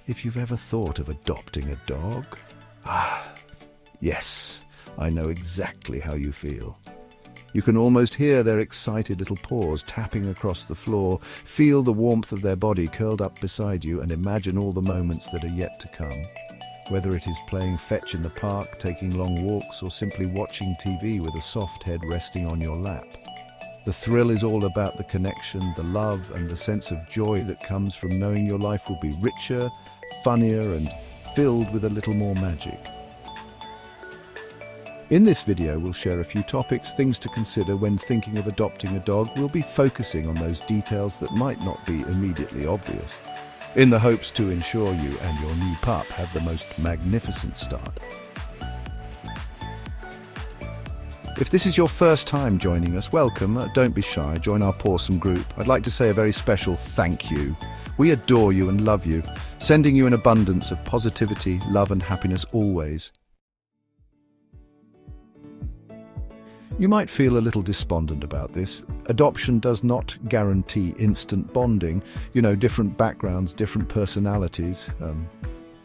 if you've ever thought of adopting a dog. Yes, I know exactly how you feel. You can almost hear their excited little paws tapping across the floor, feel the warmth of their body curled up beside you, and imagine all the moments that are yet to come. Whether it is playing fetch in the park, taking long walks, or simply watching TV with a soft head resting on your lap. The thrill is all about the connection, the love, and the sense of joy that comes from knowing your life will be richer, funnier, and filled with a little more magic. In this video, we'll share a few topics, things to consider when thinking of adopting a dog. We'll be focusing on those details that might not be immediately obvious, in the hopes to ensure you and your new pup have the most magnificent start. If this is your first time joining us, welcome. Don't be shy, join our Pawsome group. I'd like to say a very special thank you. We adore you and love you, sending you an abundance of positivity, love and happiness always. You might feel a little despondent about this. Adoption does not guarantee instant bonding. Different backgrounds, different personalities.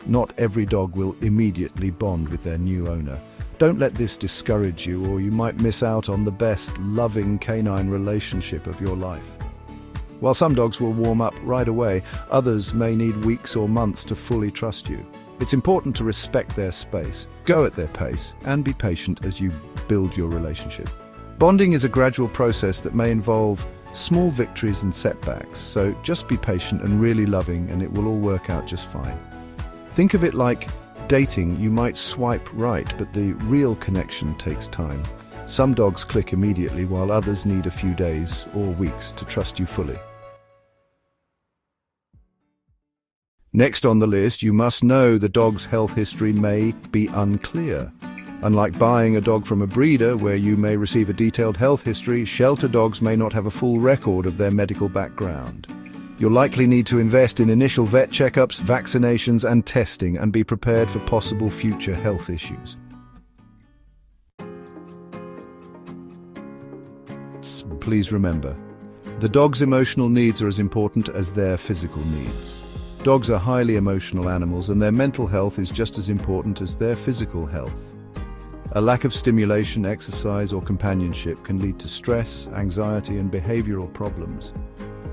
Not every dog will immediately bond with their new owner. Don't let this discourage you, or you might miss out on the best, loving canine relationship of your life. While some dogs will warm up right away, others may need weeks or months to fully trust you. It's important to respect their space, go at their pace, and be patient as you build your relationship. Bonding is a gradual process that may involve small victories and setbacks, so just be patient and really loving, and it will all work out just fine. Think of it like dating. You might swipe right, but the real connection takes time. Some dogs click immediately, while others need a few days or weeks to trust you fully. Next on the list, you must know the dog's health history may be unclear. Unlike buying a dog from a breeder, where you may receive a detailed health history, shelter dogs may not have a full record of their medical background. You'll likely need to invest in initial vet checkups, vaccinations, and testing, and be prepared for possible future health issues. Please remember, the dog's emotional needs are as important as their physical needs. Dogs are highly emotional animals, and their mental health is just as important as their physical health. A lack of stimulation, exercise, or companionship can lead to stress, anxiety, and behavioral problems.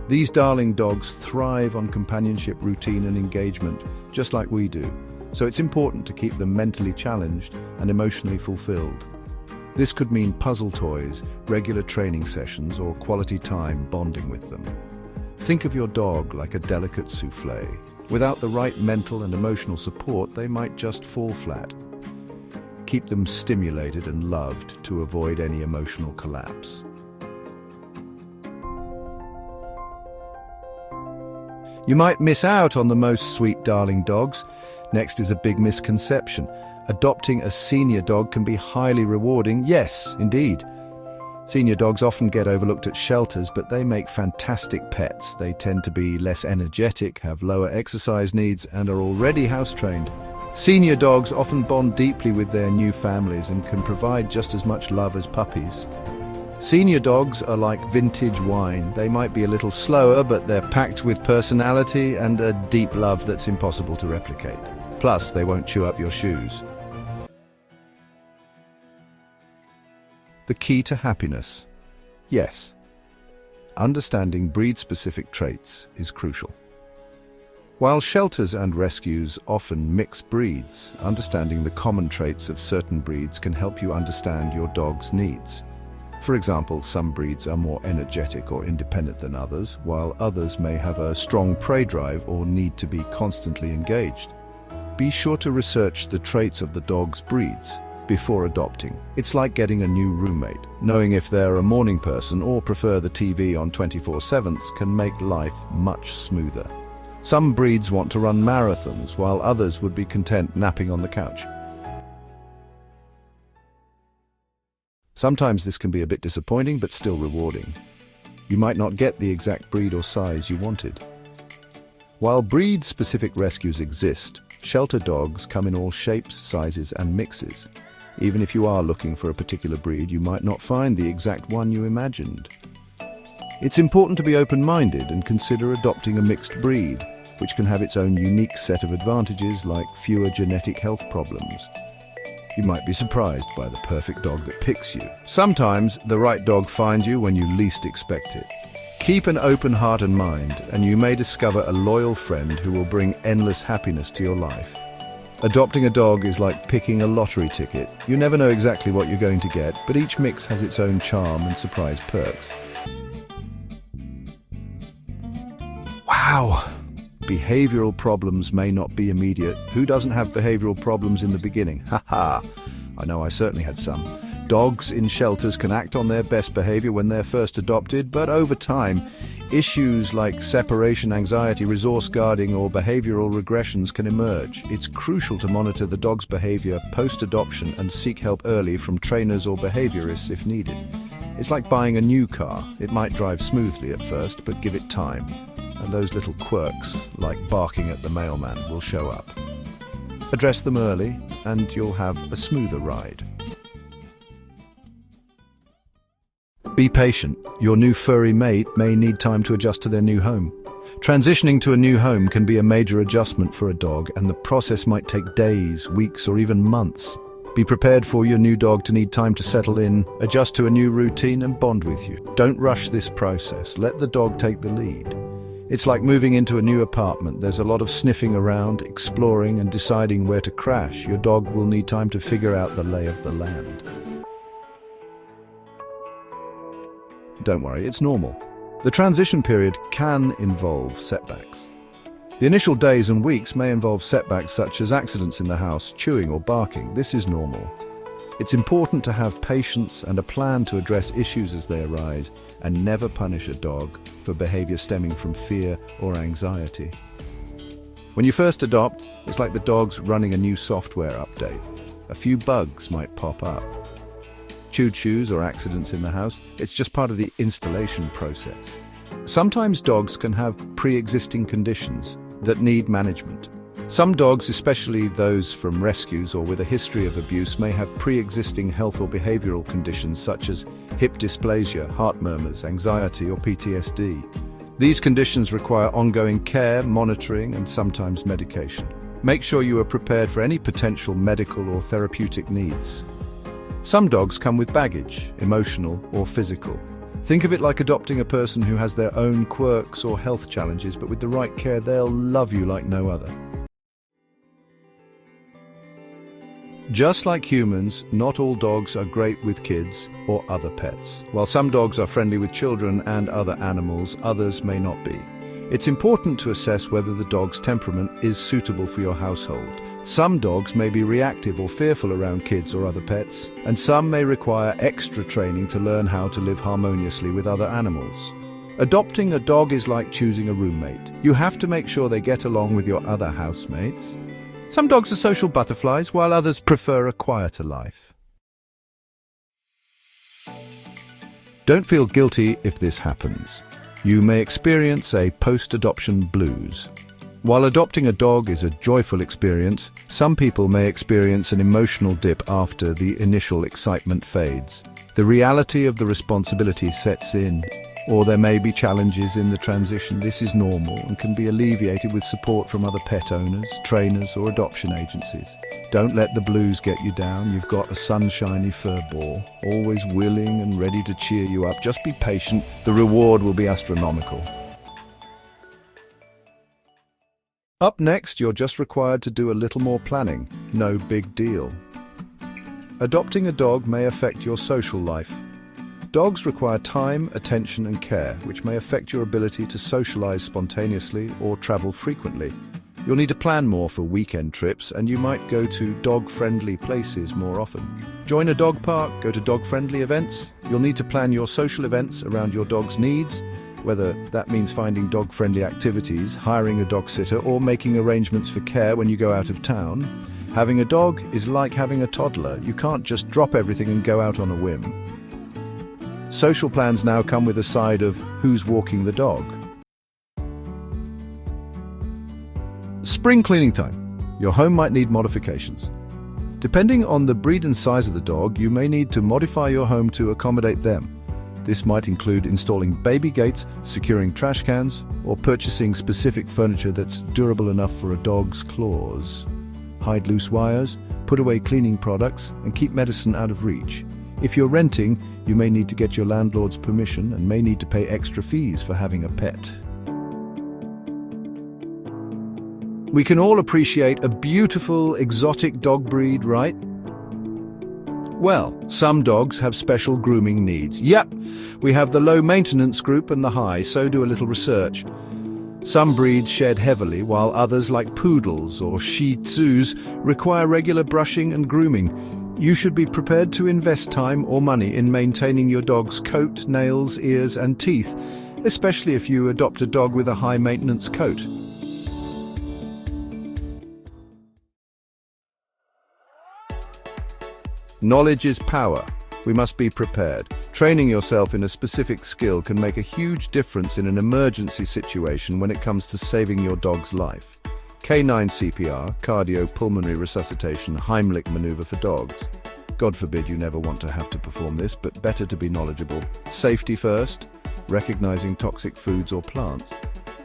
These darling dogs thrive on companionship, routine, and engagement, just like we do, so it's important to keep them mentally challenged and emotionally fulfilled. This could mean puzzle toys, regular training sessions, or quality time bonding with them. Think of your dog like a delicate soufflé. Without the right mental and emotional support, they might just fall flat. Keep them stimulated and loved to avoid any emotional collapse. You might miss out on the most sweet darling dogs. Next is a big misconception. Adopting a senior dog can be highly rewarding. Yes, indeed. Senior dogs often get overlooked at shelters, but they make fantastic pets. They tend to be less energetic, have lower exercise needs, and are already house-trained. Senior dogs often bond deeply with their new families and can provide just as much love as puppies. Senior dogs are like vintage wine. They might be a little slower, but they're packed with personality and a deep love that's impossible to replicate. Plus, they won't chew up your shoes. The key to happiness. Yes, understanding breed-specific traits is crucial. While shelters and rescues often mix breeds, understanding the common traits of certain breeds can help you understand your dog's needs. For example, some breeds are more energetic or independent than others, while others may have a strong prey drive or need to be constantly engaged. Be sure to research the traits of the dog's breeds before adopting. It's like getting a new roommate. Knowing if they're a morning person or prefer the TV on 24/7 can make life much smoother. Some breeds want to run marathons, while others would be content napping on the couch. Sometimes this can be a bit disappointing, but still rewarding. You might not get the exact breed or size you wanted. While breed-specific rescues exist, shelter dogs come in all shapes, sizes, and mixes. Even if you are looking for a particular breed, you might not find the exact one you imagined. It's important to be open-minded and consider adopting a mixed breed. which can have its own unique set of advantages like fewer genetic health problems. You might be surprised by the perfect dog that picks you. Sometimes the right dog finds you when you least expect it. Keep an open heart and mind, and you may discover a loyal friend who will bring endless happiness to your life. Adopting a dog is like picking a lottery ticket. You never know exactly what you're going to get, but each mix has its own charm and surprise perks. Wow! Behavioral problems may not be immediate. Who doesn't have behavioral problems in the beginning? Haha! I know I certainly had some. Dogs in shelters can act on their best behavior when they're first adopted, but over time, issues like separation anxiety, resource guarding, or behavioral regressions can emerge. It's crucial to monitor the dog's behavior post-adoption and seek help early from trainers or behaviorists if needed. It's like buying a new car. It might drive smoothly at first, but give it time. And those little quirks, like barking at the mailman, will show up. Address them early, and you'll have a smoother ride. Be patient. Your new furry mate may need time to adjust to their new home. Transitioning to a new home can be a major adjustment for a dog, and the process might take days, weeks, or even months. Be prepared for your new dog to need time to settle in, adjust to a new routine, and bond with you. Don't rush this process. Let the dog take the lead. It's like moving into a new apartment. There's a lot of sniffing around, exploring, and deciding where to crash. Your dog will need time to figure out the lay of the land. Don't worry, it's normal. The transition period can involve setbacks. The initial days and weeks may involve setbacks such as accidents in the house, chewing or barking. This is normal. It's important to have patience and a plan to address issues as they arise, and never punish a dog for behavior stemming from fear or anxiety. When you first adopt, it's like the dog's running a new software update. A few bugs might pop up. Chewed shoes or accidents in the house, it's just part of the installation process. Sometimes dogs can have pre-existing conditions that need management. Some dogs, especially those from rescues or with a history of abuse, may have pre-existing health or behavioral conditions such as hip dysplasia, heart murmurs, anxiety, or PTSD. These conditions require ongoing care, monitoring, and sometimes medication. Make sure you are prepared for any potential medical or therapeutic needs. Some dogs come with baggage, emotional or physical. Think of it like adopting a person who has their own quirks or health challenges, but with the right care, they'll love you like no other. Just like humans, not all dogs are great with kids or other pets. While some dogs are friendly with children and other animals, others may not be. It's important to assess whether the dog's temperament is suitable for your household. Some dogs may be reactive or fearful around kids or other pets, and some may require extra training to learn how to live harmoniously with other animals. Adopting a dog is like choosing a roommate. You have to make sure they get along with your other housemates. Some dogs are social butterflies, while others prefer a quieter life. Don't feel guilty if this happens. You may experience a post-adoption blues. While adopting a dog is a joyful experience, some people may experience an emotional dip after the initial excitement fades. The reality of the responsibility sets in, or there may be challenges in the transition. This is normal and can be alleviated with support from other pet owners, trainers, or adoption agencies. Don't let the blues get you down. You've got a sunshiny fur ball, always willing and ready to cheer you up. Just be patient. The reward will be astronomical. Up next, you're just required to do a little more planning. No big deal. Adopting a dog may affect your social life. Dogs require time, attention, and care, which may affect your ability to socialize spontaneously or travel frequently. You'll need to plan more for weekend trips, and you might go to dog-friendly places more often. Join a dog park, go to dog-friendly events. You'll need to plan your social events around your dog's needs, whether that means finding dog-friendly activities, hiring a dog sitter, or making arrangements for care when you go out of town. Having a dog is like having a toddler. You can't just drop everything and go out on a whim. Social plans now come with a side of who's walking the dog. Spring cleaning time. Your home might need modifications. Depending on the breed and size of the dog, you may need to modify your home to accommodate them. This might include installing baby gates, securing trash cans, or purchasing specific furniture that's durable enough for a dog's claws. Hide loose wires, put away cleaning products, and keep medicine out of reach. If you're renting, you may need to get your landlord's permission and may need to pay extra fees for having a pet. We can all appreciate a beautiful, exotic dog breed, right? Well, some dogs have special grooming needs. Yep, we have the low maintenance group and the high, so do a little research. Some breeds shed heavily, while others, like poodles or Shih Tzus, require regular brushing and grooming. You should be prepared to invest time or money in maintaining your dog's coat, nails, ears and teeth, especially if you adopt a dog with a high-maintenance coat. Knowledge is power. We must be prepared. Training yourself in a specific skill can make a huge difference in an emergency situation when it comes to saving your dog's life. Canine CPR, cardiopulmonary resuscitation, Heimlich maneuver for dogs. God forbid you never want to have to perform this, but better to be knowledgeable. Safety first, recognizing toxic foods or plants.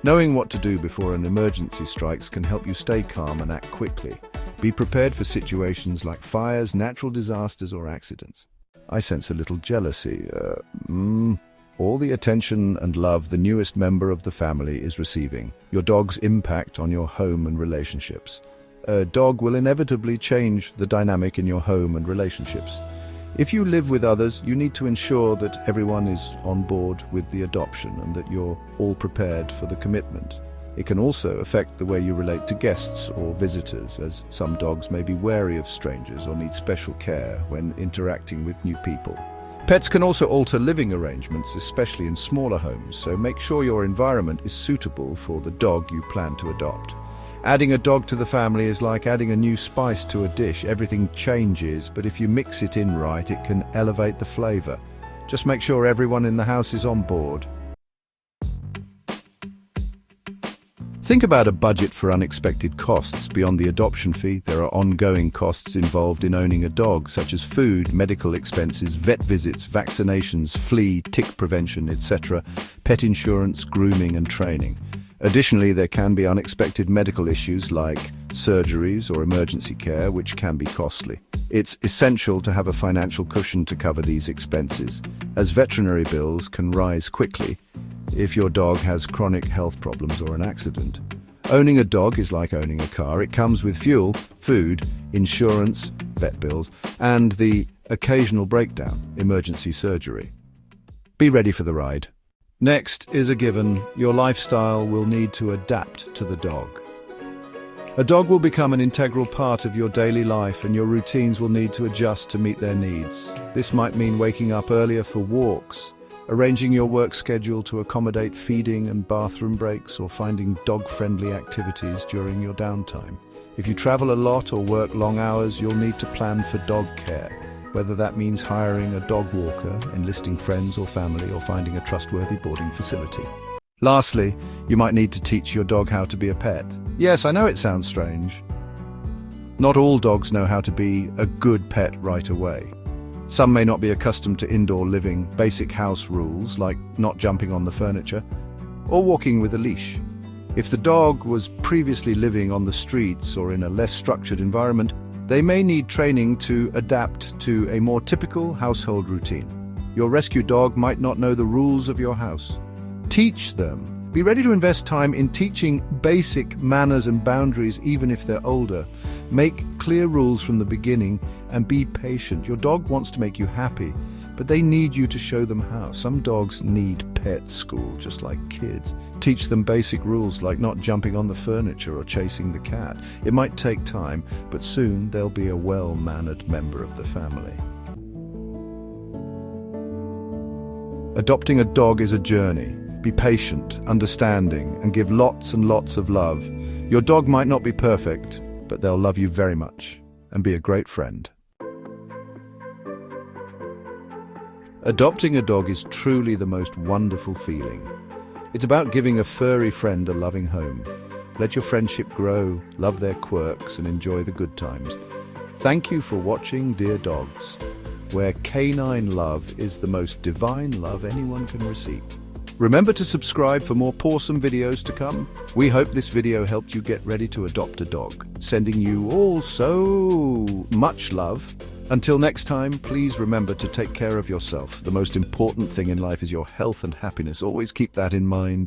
Knowing what to do before an emergency strikes can help you stay calm and act quickly. Be prepared for situations like fires, natural disasters, or accidents. I sense a little jealousy. All the attention and love the newest member of the family is receiving. Your dog's impact on your home and relationships. A dog will inevitably change the dynamic in your home and relationships. If you live with others, you need to ensure that everyone is on board with the adoption and that you're all prepared for the commitment. It can also affect the way you relate to guests or visitors, as some dogs may be wary of strangers or need special care when interacting with new people. Pets can also alter living arrangements, especially in smaller homes, so make sure your environment is suitable for the dog you plan to adopt. Adding a dog to the family is like adding a new spice to a dish. Everything changes, but if you mix it in right, it can elevate the flavor. Just make sure everyone in the house is on board. Think about a budget for unexpected costs. Beyond the adoption fee, there are ongoing costs involved in owning a dog, such as food, medical expenses, vet visits, vaccinations, flea, tick prevention, etc., pet insurance, grooming and training. Additionally, there can be unexpected medical issues like surgeries or emergency care, which can be costly. It's essential to have a financial cushion to cover these expenses, as veterinary bills can rise quickly if your dog has chronic health problems or an accident. Owning a dog is like owning a car. It comes with fuel, food, insurance, vet bills, and the occasional breakdown, emergency surgery. Be ready for the ride. Next is a given. Your lifestyle will need to adapt to the dog. A dog will become an integral part of your daily life, and your routines will need to adjust to meet their needs. This might mean waking up earlier for walks, arranging your work schedule to accommodate feeding and bathroom breaks, or finding dog-friendly activities during your downtime. If you travel a lot or work long hours, you'll need to plan for dog care, whether that means hiring a dog walker, enlisting friends or family, or finding a trustworthy boarding facility. Lastly, you might need to teach your dog how to be a pet. Yes, I know it sounds strange. Not all dogs know how to be a good pet right away. Some may not be accustomed to indoor living, basic house rules like not jumping on the furniture, or walking with a leash. If the dog was previously living on the streets or in a less structured environment, they may need training to adapt to a more typical household routine. Your rescue dog might not know the rules of your house. Teach them. Be ready to invest time in teaching basic manners and boundaries even if they're older. Make clear rules from the beginning and be patient. Your dog wants to make you happy, but they need you to show them how. Some dogs need pet school, just like kids. Teach them basic rules like not jumping on the furniture or chasing the cat. It might take time, but soon they'll be a well-mannered member of the family. Adopting a dog is a journey. Be patient, understanding, and give lots and lots of love. Your dog might not be perfect, but they'll love you very much and be a great friend. Adopting a dog is truly the most wonderful feeling. It's about giving a furry friend a loving home. Let your friendship grow, love their quirks, and enjoy the good times. Thank you for watching, dear dogs. where canine love is the most divine love anyone can receive. Remember to subscribe for more Pawsome videos to come. We hope this video helped you get ready to adopt a dog. Sending you all so much love. Until next time, please remember to take care of yourself. The most important thing in life is your health and happiness. Always keep that in mind.